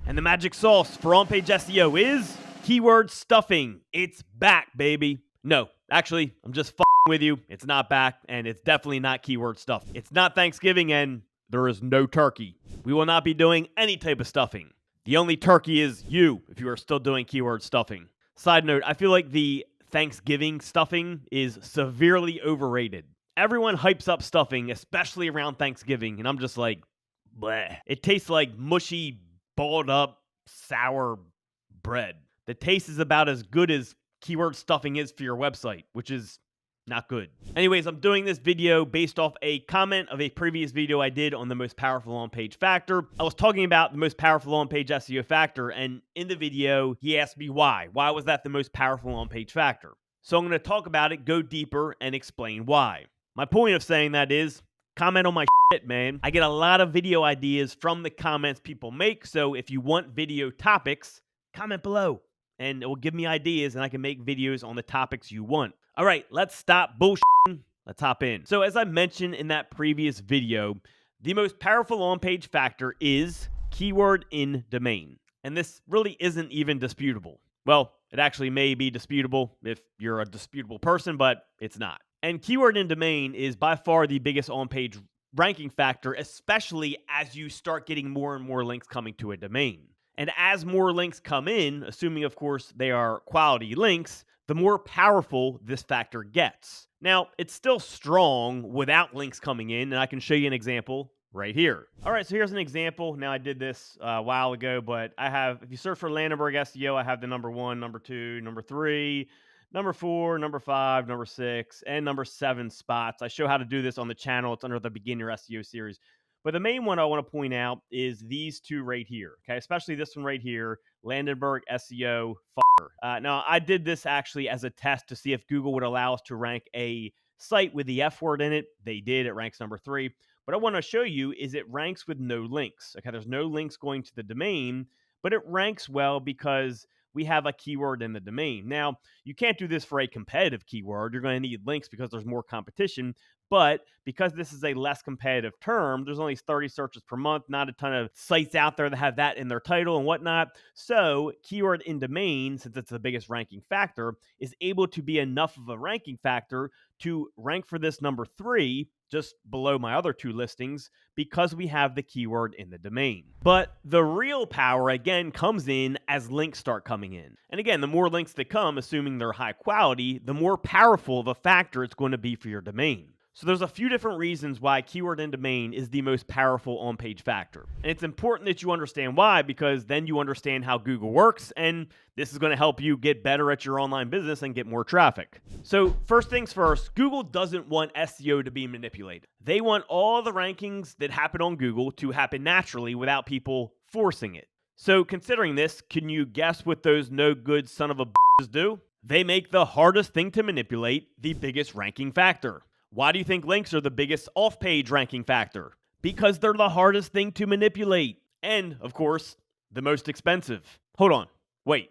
And the magic sauce for on-page SEO is keyword stuffing. It's back, baby. No, actually, I'm just f***ing with you. It's not back, and it's definitely not keyword stuff. It's not Thanksgiving, and there is no turkey. We will not be doing any type of stuffing. The only turkey is you, if you are still doing keyword stuffing. Side note, I feel like the Thanksgiving stuffing is severely overrated. Everyone hypes up stuffing, especially around Thanksgiving, and I'm just like, bleh. It tastes like mushy, balled up, sour bread. The taste is about as good as keyword stuffing is for your website, which is not good. Anyways, I'm doing this video based off a comment of a previous video I did on the most powerful on-page factor. I was talking about the most powerful on-page SEO factor, and in the video, he asked me why. Why was that the most powerful on-page factor? So I'm going to talk about it, go deeper, and explain why. My point of saying that is, comment on my shit, man. I get a lot of video ideas from the comments people make, so if you want video topics, comment below, and it will give me ideas, and I can make videos on the topics you want. All right, let's stop bullshitting. Let's hop in. So as I mentioned in that previous video, the most powerful on-page factor is keyword in domain. And this really isn't even disputable. Well, it actually may be disputable if you're a disputable person, but it's not. And keyword in domain is by far the biggest on-page ranking factor, especially as you start getting more and more links coming to a domain. And as more links come in, assuming, of course, they are quality links, the more powerful this factor gets. Now, it's still strong without links coming in, and I can show you an example right here. All right, so here's an example. Now, I did this a while ago, but I have, if you search for Landenberg SEO, I have the number 1, number 2, number 3, number 4, number 5, number 6, and number 7 spots. I show how to do this on the channel. It's under the Beginner SEO series. But the main one I want to point out is these two right here, okay? Especially this one right here, Landenberg SEO fucker. Now, I did this actually as a test to see if Google would allow us to rank a site with the F word in it. They did. It ranks number 3. What I want to show you is it ranks with no links. Okay, there's no links going to the domain, but it ranks well because we have a keyword in the domain. Now, you can't do this for a competitive keyword. You're going to need links because there's more competition. But because this is a less competitive term, there's only 30 searches per month, not a ton of sites out there that have that in their title and whatnot. So keyword in domain, since it's the biggest ranking factor, is able to be enough of a ranking factor to rank for this number 3, just below my other 2 listings, because we have the keyword in the domain. But the real power, again, comes in as links start coming in. And again, the more links that come, assuming they're high quality, the more powerful of a factor it's going to be for your domain. So there's a few different reasons why keyword in domain is the most powerful on-page factor. And it's important that you understand why, because then you understand how Google works, and this is going to help you get better at your online business and get more traffic. So first things first, Google doesn't want SEO to be manipulated. They want all the rankings that happen on Google to happen naturally without people forcing it. So considering this, can you guess what those no good son of a b****s do? They make the hardest thing to manipulate the biggest ranking factor. Why do you think links are the biggest off-page ranking factor? Because they're the hardest thing to manipulate. And, of course, the most expensive. Hold on. Wait.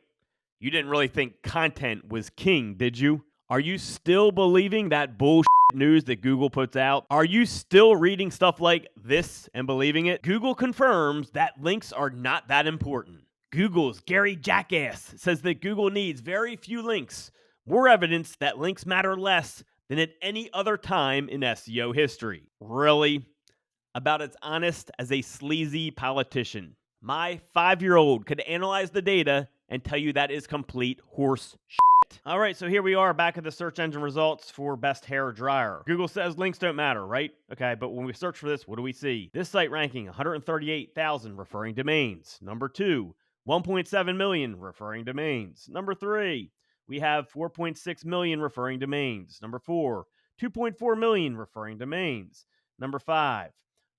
You didn't really think content was king, did you? Are you still believing that bullshit news that Google puts out? Are you still reading stuff like this and believing it? Google confirms that links are not that important. Google's Gary Jackass says that Google needs very few links. More evidence that links matter less than at any other time in SEO history. Really? About as honest as a sleazy politician. My 5-year-old could analyze the data and tell you that is complete horse shit. All right, so here we are back at the search engine results for best hair dryer. Google says links don't matter, right? Okay, but when we search for this, what do we see? This site ranking 138,000 referring domains. Number 2, 1.7 million referring domains. Number 3, we have 4.6 million referring domains. Number 4, 2.4 million referring domains. Number 5,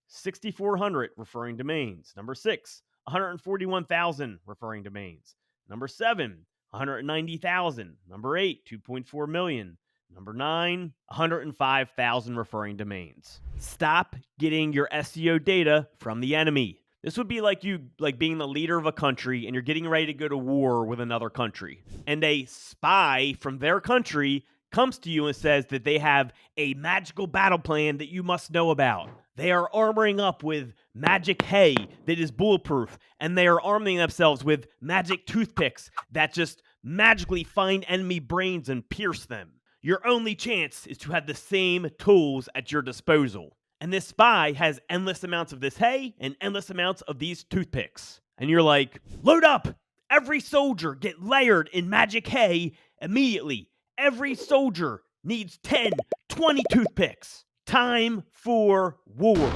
6,400 referring domains. Number 6, 141,000 referring domains. Number 7, 190,000. Number 8, 2.4 million. Number 9, 105,000 referring domains. Stop getting your SEO data from the enemy. This would be like you being the leader of a country and you're getting ready to go to war with another country. And a spy from their country comes to you and says that they have a magical battle plan that you must know about. They are armoring up with magic hay that is bulletproof, and they are arming themselves with magic toothpicks that just magically find enemy brains and pierce them. Your only chance is to have the same tools at your disposal. And this spy has endless amounts of this hay and endless amounts of these toothpicks. And you're like, load up! Every soldier get layered in magic hay immediately. Every soldier needs 10, 20 toothpicks. Time for war.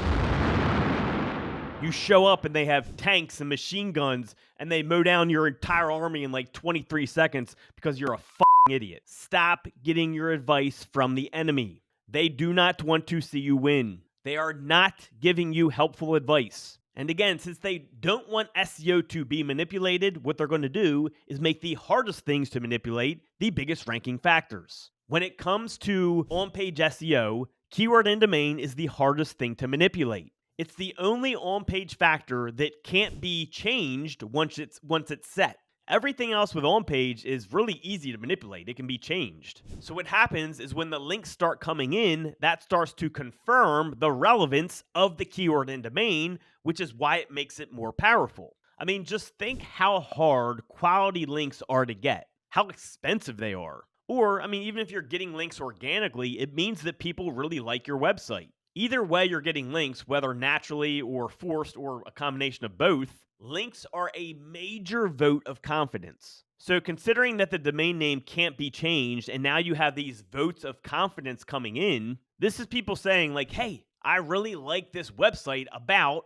You show up and they have tanks and machine guns and they mow down your entire army in like 23 seconds because you're a fucking idiot. Stop getting your advice from the enemy. They do not want to see you win. They are not giving you helpful advice. And again, since they don't want SEO to be manipulated, what they're going to do is make the hardest things to manipulate the biggest ranking factors. When it comes to on-page SEO, keyword and domain is the hardest thing to manipulate. It's the only on-page factor that can't be changed once it's set. Everything else with on-page is really easy to manipulate. It can be changed. So what happens is when the links start coming in, that starts to confirm the relevance of the keyword and domain, which is why it makes it more powerful. I mean, just think how hard quality links are to get, how expensive they are. Or, I mean, even if you're getting links organically, it means that people really like your website. Either way you're getting links, whether naturally or forced or a combination of both, links are a major vote of confidence. So considering that the domain name can't be changed and now you have these votes of confidence coming in, this is people saying like, hey, I really like this website about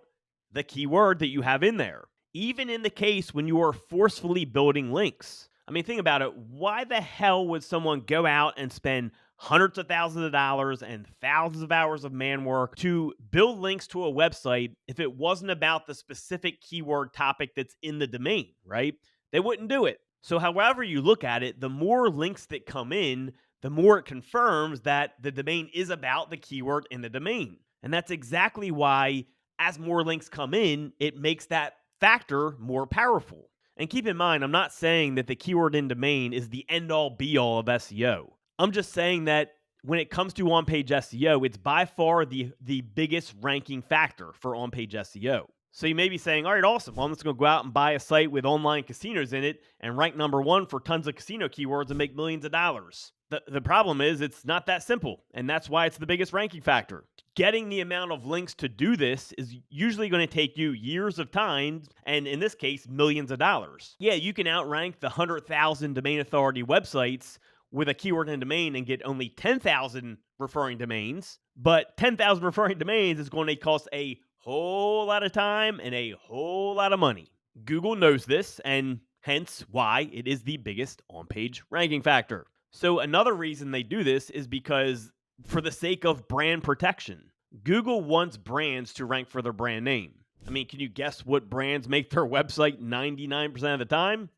the keyword that you have in there. Even in the case when you are forcefully building links. I mean, think about it. Why the hell would someone go out and spend hundreds of thousands of dollars and thousands of hours of man work to build links to a website if it wasn't about the specific keyword topic that's in the domain, right? They wouldn't do it. So however you look at it, the more links that come in, the more it confirms that the domain is about the keyword in the domain. And that's exactly why as more links come in, it makes that factor more powerful. And keep in mind, I'm not saying that the keyword in domain is the end-all be-all of SEO. I'm just saying that when it comes to on-page SEO, it's by far the biggest ranking factor for on-page SEO. So you may be saying, all right, awesome. Well, I'm just going to go out and buy a site with online casinos in it and rank number one for tons of casino keywords and make millions of dollars. The problem is it's not that simple, and that's why it's the biggest ranking factor. Getting the amount of links to do this is usually going to take you years of time, and in this case, millions of dollars. Yeah, you can outrank the 100,000 domain authority websites with a keyword and domain and get only 10,000 referring domains, but 10,000 referring domains is going to cost a whole lot of time and a whole lot of money. Google knows this, and hence why it is the biggest on-page ranking factor. So another reason they do this is because for the sake of brand protection. Google wants brands to rank for their brand name. I mean, can you guess what brands make their website 99% of the time?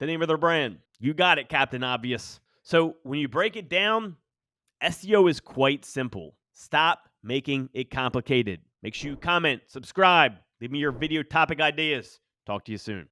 The name of their brand. You got it, Captain Obvious. So when you break it down, SEO is quite simple. Stop making it complicated. Make sure you comment, subscribe, leave me your video topic ideas. Talk to you soon.